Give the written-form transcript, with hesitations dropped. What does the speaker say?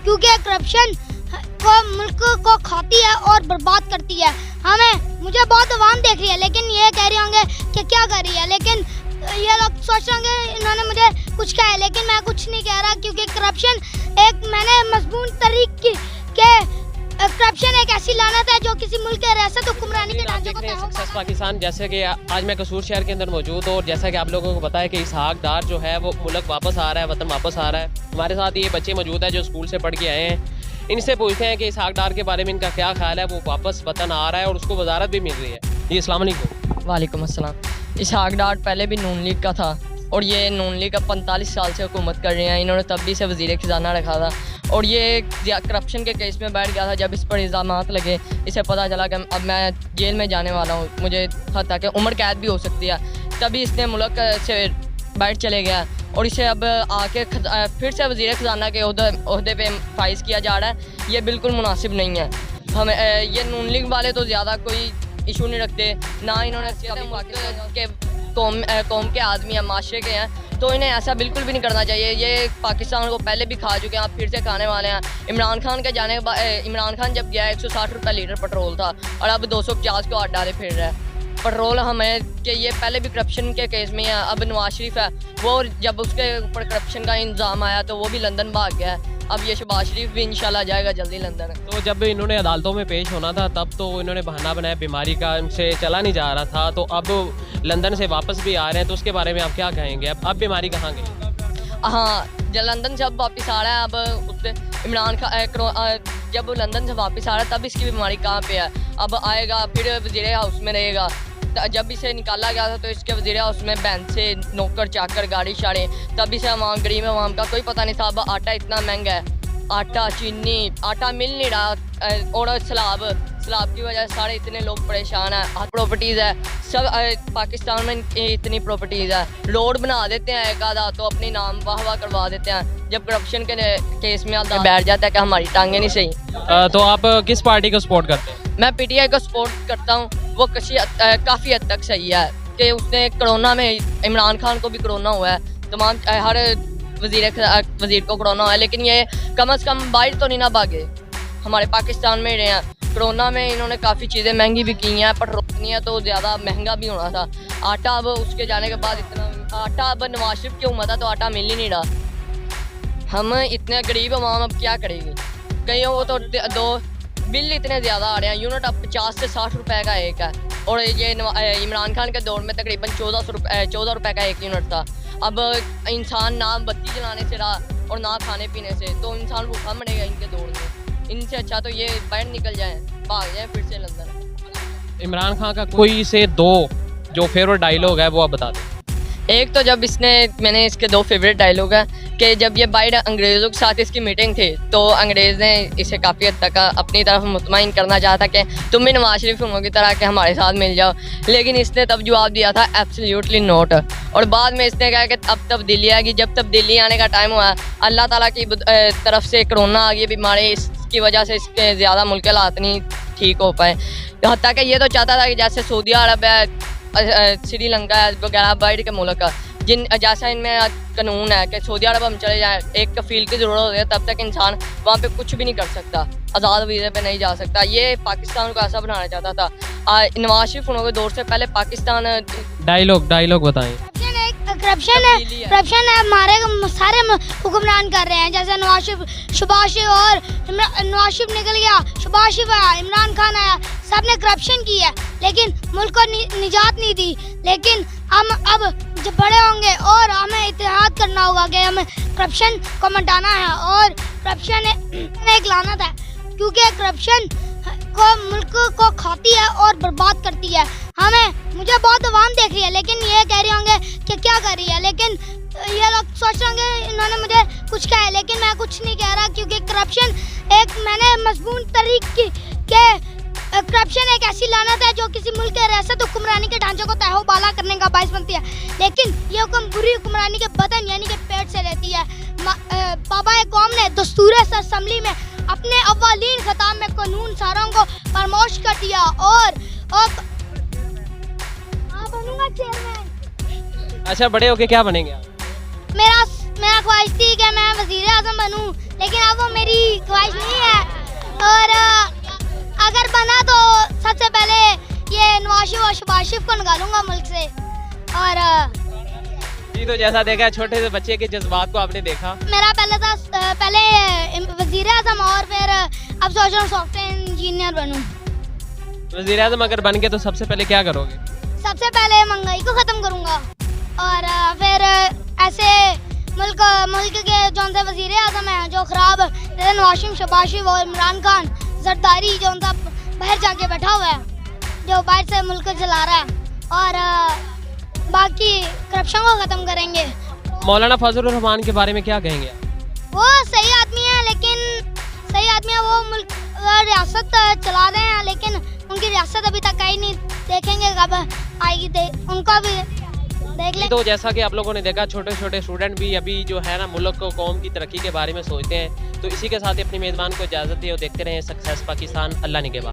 क्योंकि करप्शन को मुल्क को खाती है और बर्बाद करती है। मुझे बहुत अवाम देख रही है, लेकिन ये कह रहे होंगे कि क्या कर रही है, लेकिन ये लोग सोच रहे होंगे इन्होंने मुझे कुछ कहा है, लेकिन मैं कुछ नहीं कह रहा, क्योंकि करप्शन मैंने मजबून तरीके के करप्शन एक ऐसी लानत है जो किसी मुल्क के रियासत हुक्मरानी के ढांचे को सक्सेस पाकिस्तान। जैसे कि आज मैं कसूर शहर के अंदर मौजूद हूँ और जैसा कि आप लोगों को पता है कि इसहाक डार जो है वो मुल्क वापस आ रहा है, वतन वापस आ रहा है। हमारे साथ ये बच्चे मौजूद हैं जो स्कूल से पढ़ के आए हैं। इनसे पूछते हैं कि इसहाक डार के बारे में इनका क्या ख्याल है। वो वापस वतन आ रहा है और उसको वजारत भी मिल रही है। जी अस्सलाम वालेकुम। वालेकुम अस्सलाम। इसहाक डार पहले भी नून लीग का था और ये नून लीग अब 45 साल से हुकूमत कर रहे हैं। इन्होंने तब भी से वज़ीर ख़ज़ाना रखा था और ये करप्शन के केस में बैठ गया था। जब इस पर इल्ज़ामात लगे, इसे पता चला कि अब मैं जेल में जाने वाला हूँ, मुझे हत्ता कि उम्र कैद भी हो सकती है, तभी इसने मुल्क से बैठ चले गया और इसे अब आके फिर से वज़ीर ख़ज़ाना के ओहदे पे फाइज किया जा रहा है। ये बिल्कुल मुनासिब नहीं है। हमें ये नून लीग वाले तो ज़्यादा कोई इशू नहीं रखते, ना इन्होंने पाकिस्तान के कौम के आदमी हैं, माशरे के हैं, तो इन्हें ऐसा बिल्कुल भी नहीं करना चाहिए। ये पाकिस्तान को पहले भी खा चुके हैं, आप फिर से खाने वाले हैं। इमरान खान के जाने के बाद, इमरान खान जब गया 160 रुपये लीटर पेट्रोल था और अब 250 को हाथ डाले फिर रहा है पेट्रोल। हमें कि ये पहले भी करप्शन के केस में है। अब नवाज शरीफ है, वो जब उसके ऊपर करप्शन का इंतजाम आया तो वो भी लंदन भाग गया है। अब ये शहबाज शरीफ भी इंशाल्लाह जाएगा जल्दी लंदन। तो जब इन्होंने अदालतों में पेश होना था तब तो इन्होंने बहाना बनाया बीमारी का, इनसे चला नहीं जा रहा था, तो अब लंदन से वापस भी आ रहे हैं, तो उसके बारे में आप क्या कहेंगे? अब बीमारी कहाँ गई? हाँ, जब लंदन से अब वापस आ रहा है, अब उससे इमरान खान जब वो लंदन से वापस आ रहा है तब इसकी बीमारी कहाँ पे है? अब आएगा फिर वज़ीर हाउस में रहेगा। जब इसे निकाला गया था तो इसके वज़ीर हाउस में बैंड से नौकर चाकर गाड़ी शाड़ी, तब इसे अवाम गरीब अवाम का कोई पता नहीं था। अब आटा इतना महंगा है, आटा चीनी आटा मिल नहीं रहा और सलाब की वजह से सारे इतने लोग परेशान हैं। प्रॉपर्टीज़ है सब पाकिस्तान में, इतनी प्रॉपर्टीज़ है, रोड बना देते हैं एक आधा तो अपनी नाम वाह करवा देते हैं। जब करप्शन के केस में बैठ जाता है कि हमारी टांगें नहीं सही। तो आप किस पार्टी को सपोर्ट करते हैं? मैं PTI को सपोर्ट करता हूँ। वो काफ़ी हद तक सही है कि उसने कोरोना में, इमरान खान को भी कोरोना हुआ है, तमाम हर वज़ीर को कोरोना हुआ है, लेकिन ये कम से कम बाहर तो नहीं ना भागे, हमारे पाकिस्तान में रहे हैं। कोरोना में इन्होंने काफ़ी चीज़ें महंगी भी की हैं, पेट्रोल नहीं है तो ज़्यादा महंगा भी होना था। आटा अब उसके जाने के बाद इतना आटा, अब नवाज शरीफ की उम्र था तो आटा मिल ही नहीं रहा। हम इतने गरीब अवाम अब क्या करेंगे? कईयों को तो दो बिल इतने ज़्यादा आ रहे हैं, यूनिट अब 50 से 60 रुपए का एक है और ये इमरान खान के दौर में तकरीबन 14 रुपए का एक यूनिट था। अब इंसान ना बत्ती जलाने से रहा और ना खाने पीने से, तो इंसान भूखा मरेगा इनके दौर में। इनसे अच्छा तो ये बाहर निकल जाएं, भाग जाएं फिर से लंदन। इमरान खान का कोई से दो जो फेवरेट डायलॉग है वो आप बता दें। एक तो जब मैंने इसके 2 फेवरेट डायलॉग हैं कि जब ये बाहर अंग्रेज़ों के साथ इसकी मीटिंग थी तो अंग्रेज़ ने इसे काफ़ी हद तक अपनी तरफ मुतमईन करना चाहता कि तुम भी नवाज शरीफ की तरह के हमारे साथ मिल जाओ, लेकिन इसने तब जवाब दिया था एब्सोल्युटली नॉट। और बाद में इसने कहा कि अब तब्दीली आएगी। जब तब्दीली आने का टाइम हुआ, अल्लाह ताला की तरफ से कोरोना आ गई बीमारी, इसकी वजह से इसके ज़्यादा मुल्क हालात नहीं ठीक हो पाए। हत्ता कि ये तो चाहता था कि जैसे सऊदी अरब है, श्रीलंका है वगैरह बाहर के मुल्क का, जैसा इनमें कानून है कि सऊदी अरब हम चले जाएँ, एक कफील की ज़रूरत होती है, तब तक इंसान वहाँ पे कुछ भी नहीं कर सकता, आज़ाद वीज़े पे नहीं जा सकता। ये पाकिस्तान को ऐसा बनाना चाहता था। नवाज शरीफ होने के दौर से पहले पाकिस्तान डायलॉग बताएं। करप्शन है हमारे सारे हुक्मरान कर रहे हैं। जैसे शहबाज शरीफ और नवाज शरीफ निकल गया, शहबाज शरीफ आया, इमरान खान आया, सब ने करप्शन की है लेकिन मुल्क को निजात नहीं दी। लेकिन हम अब जब बड़े होंगे और हमें इत्तेहाद करना होगा कि हमें करप्शन को मिटाना है और करप्शन एक लानत है, क्योंकि करप्शन को मुल्क को खाती है और बर्बाद करती है। मुझे बहुत अवाम देख रही है, लेकिन ये कह रहे होंगे कि क्या कर रही है, लेकिन ये लोग सोच रहे होंगे इन्होंने मुझे कुछ कहा है, लेकिन मैं कुछ नहीं कह रहा, क्योंकि करप्शन मैंने मजबून तरीके के करप्शन एक ऐसी लानत है जो किसी मुल्क के रियासत हुक्मरानी के ढांचे को तहो बाला करने का बायस बनती है, लेकिन ये हुक्म बुरी हुक्मरानी के बदन यानी कि पेट से रहती है। बाबा कौम ने दस्तूर असम्बली में अपने अव्वलीन खिताब में कानून सारों को फरमोश कर दिया और बनूंगा चेयरमैन। अच्छा, बड़े होके क्या बनेंगे आप? मेरा ख्वाहिश थी कि मैं वज़ीर आज़म बनूं, लेकिन अब वो मेरी ख्वाहिश नहीं है। और अगर बना तो सबसे पहले ये नवाज शरीफ और शहबाज शरीफ को निकालूंगा मुल्क से। और जी, तो जैसा देखा छोटे से बच्चे के जज्बात को आपने देखा। मेरा पहले वज़ीर आज़म और फिर अब सोच रहा हूँ सॉफ्टवेयर इंजीनियर बनूं। वज़ीर आज़म अगर बन गए तो सबसे पहले क्या करोगे? सबसे पहले महंगाई को ख़त्म करूँगा और फिर ऐसे मुल्क के जौन से वज़ीर आज़म हैं जो ख़राब, जैसे नवाज शरीफ, शहबाज शरीफ और इमरान खान, जरदारी जौन सा बाहर जाके बैठा हुआ है, जो बाहर से मुल्क को चला रहा है, और बाकी करप्शन को ख़त्म करेंगे। मौलाना फजलुर रहमान के बारे में क्या कहेंगे आप? वो सही आदमी है, लेकिन सही आदमी है, वो मुल्क रियासत चला रहे हैं, लेकिन उनकी रियासत अभी तक आई नहीं, देखेंगे कब आएगी, उनका भी देख लें। तो जैसा कि आप लोगों ने देखा छोटे छोटे स्टूडेंट भी अभी जो है ना मुल्क को, कौम की तरक्की के बारे में सोचते हैं। तो इसी के साथ ही अपनी मेज़बान को इजाज़त दी और देखते रहें सक्सेस पाकिस्तान। अल्लाह निगहबान।